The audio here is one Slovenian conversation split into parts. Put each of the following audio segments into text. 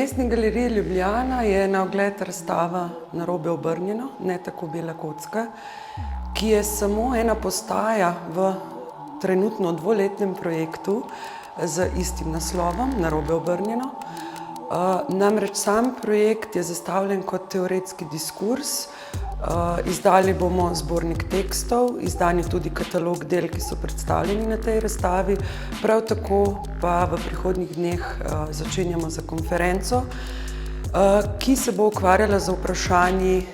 Mestni galeriji Ljubljana je na ogled razstava Narobe obrnjeno, ne tako bela kocka, ki je samo ena postaja v trenutno dvoletnem projektu z istim naslovom, Narobe obrnjeno. Namreč sam projekt je zastavljen kot teoretski diskurs. Izdali bomo zbornik tekstov, izdan je tudi katalog del, ki so predstavljeni na tej razstavi. Prav tako pa v prihodnjih dneh začenjamo za konferenco, ki se bo ukvarjala z vprašanji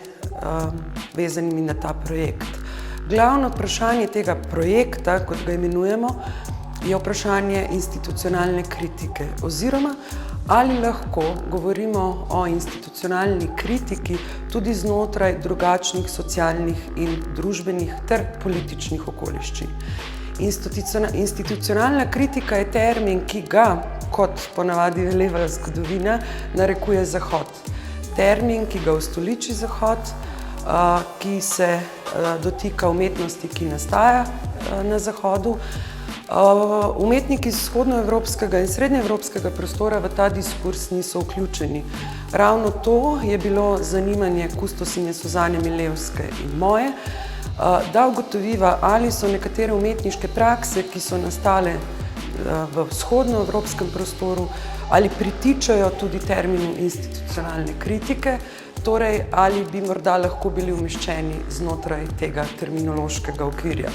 vezanimi na ta projekt. Glavno vprašanje tega projekta, kot ga imenujemo, je vprašanje institucionalne kritike oziroma ali lahko govorimo o institucionalni kritiki tudi znotraj drugačnih socialnih in družbenih ter političnih okoliščin. Institucionalna kritika je termin, ki ga, kot ponavadi veleva zgodovina, narekuje Zahod. Termin, ki ga ustoliči Zahod, ki se dotika umetnosti, ki nastaja na Zahodu. Umetniki iz vzhodnoevropskega in srednjeevropskega prostora v ta diskurs niso vključeni. Ravno to je bilo zanimanje kustosinje Suzane Milevske in moje, da ugotoviva, ali so nekatere umetniške prakse, ki so nastale v vzhodnoevropskem prostoru, ali pritičajo tudi terminu institucionalne kritike, torej ali bi morda lahko bili umeščeni znotraj tega terminološkega okvirja.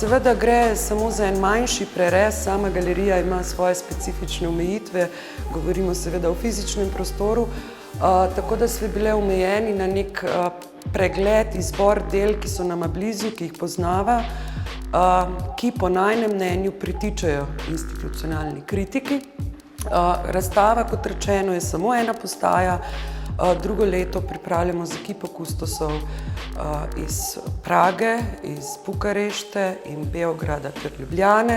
Seveda gre samo za en manjši prerez, sama galerija ima svoje specifične omejitve, govorimo seveda o fizičnem prostoru, tako da smo bile omejeni na nek pregled, izbor del, ki so nama blizu, ki jih poznava, ki po najinem mnenju pritičajo institucionalni kritiki. Razstava, kot rečeno, je samo ena postaja. Drugo leto pripravljamo z ekipo kustosov iz Prage, iz Bukarešte in Beograda ter Ljubljane.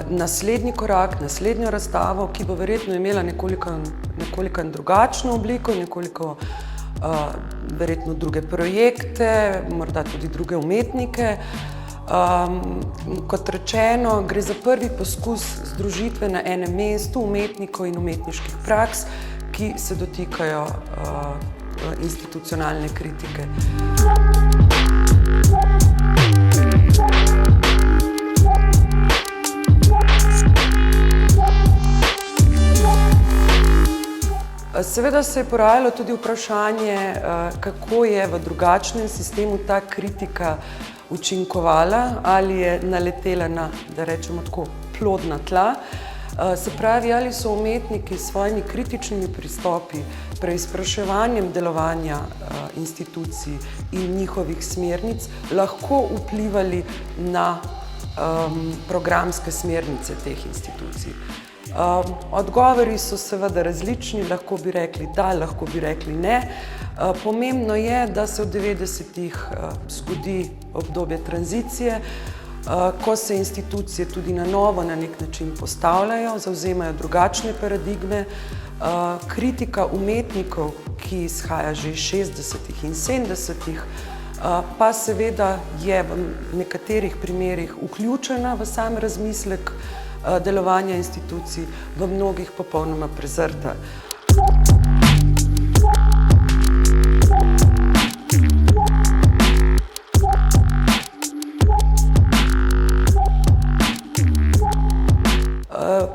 Naslednji korak, naslednjo razstavo, ki bo verjetno imela nekoliko drugačno obliko, nekoliko verjetno druge projekte, morda tudi druge umetnike. Kot rečeno, gre za prvi poskus združitve na enem mestu umetnikov in umetniških praks, ki se dotikajo institucionalne kritike. Seveda se je porajalo tudi vprašanje, kako je v drugačnem sistemu ta kritika učinkovala, ali je naletela na, da rečemo tako, plodna tla. Se pravi, ali so umetniki s svojimi kritičnimi pristopi, preizpraševanjem delovanja institucij in njihovih smernic lahko vplivali na programske smernice teh institucij. Odgovori so seveda različni, lahko bi rekli da, lahko bi rekli ne. Pomembno je, da se v 90-ih zgodi obdobje tranzicije, ko se institucije tudi na novo na nek način postavljajo, zavzemajo drugačne paradigme. Kritika umetnikov, ki izhaja že iz 60-ih in 70-ih, pa seveda je v nekaterih primerih vključena v sam razmislek delovanja institucij, v mnogih popolnoma prezrta.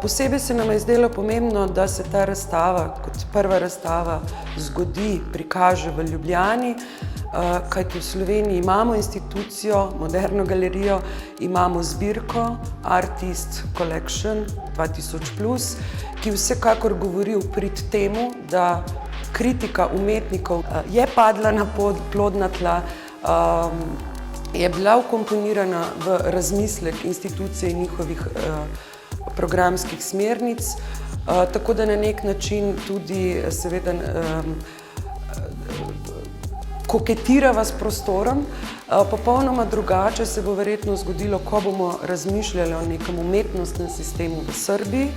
Posebej se nam je zdelo pomembno, da se ta razstava, kot prva razstava, zgodi, prikaže v Ljubljani, kajti v Sloveniji imamo institucijo, moderno galerijo, imamo zbirko Artist Collection 2000+, ki vsekakor govori v prid temu, da kritika umetnikov je padla na plodna tla, je bila vkomponirana v razmislek institucije in njihovih programskih smernic, tako da na nek način tudi seveda koketirava s prostorom. Popolnoma drugače se bo verjetno zgodilo, ko bomo razmišljali o nekem umetnostnem sistemu v Srbiji,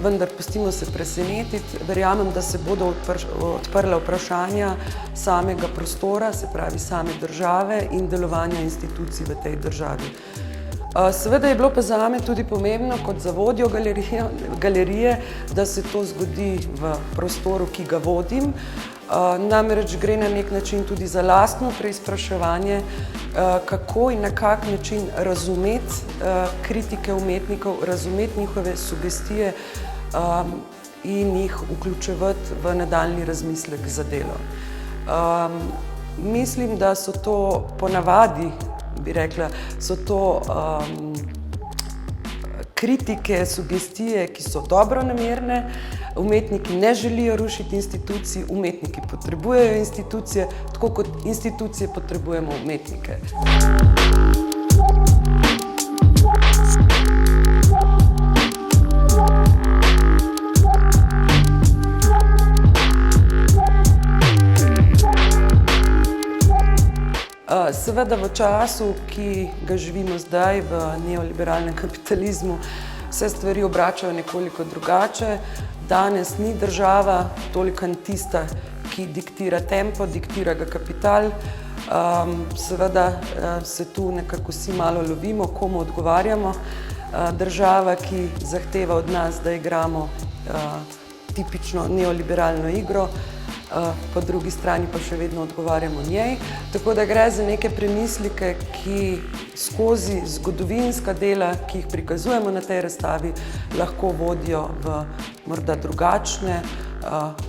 vendar pustimo se presenetiti. Verjamem, da se bodo odprla vprašanja samega prostora, se pravi same države in delovanja institucij v tej državi. Seveda je bilo pa zame tudi pomembno kot za vodjo galerije, da se to zgodi v prostoru, ki ga vodim. Namreč gre na nek način tudi za lastno preizpraševanje, kako in na kak način razumeti kritike umetnikov, razumeti njihove sugestije in jih vključevati v nadaljnji razmislek za delo. Mislim, da so to ponavadi, bi rekla, so to kritike, sugestije, ki so dobronamerne. Umetniki ne želijo rušiti institucij, umetniki potrebujejo institucije, tako kot institucije potrebujemo umetnike. Seveda v času, ki ga živimo zdaj, v neoliberalnem kapitalizmu, se stvari obračajo nekoliko drugače. Danes ni država toliko tista, ki diktira tempo, diktira ga kapital. Seveda se tu nekako vsi malo lovimo, komu odgovarjamo. Država, ki zahteva od nas, da igramo tipično neoliberalno igro, po drugi strani pa še vedno odgovarjamo njej. Tako da gre za neke premislike, ki skozi zgodovinska dela, ki jih prikazujemo na tej razstavi, lahko vodijo v morda drugačne,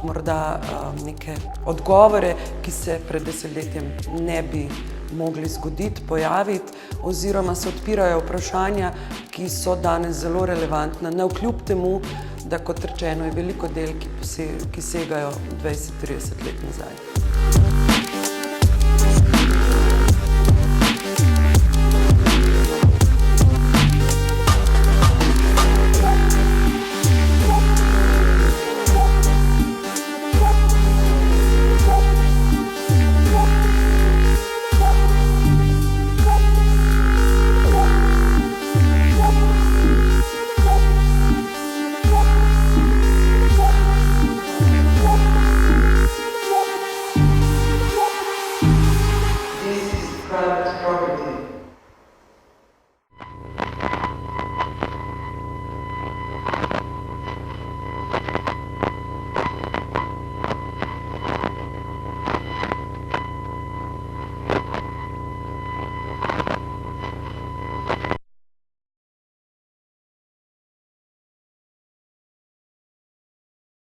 morda neke odgovore, ki se pred desetletjem ne bi mogli zgoditi, pojaviti, oziroma se odpirajo vprašanja, ki so danes zelo relevantna, navkljub temu, da, kot rečeno, je veliko del, ki segajo 20-30 let nazaj.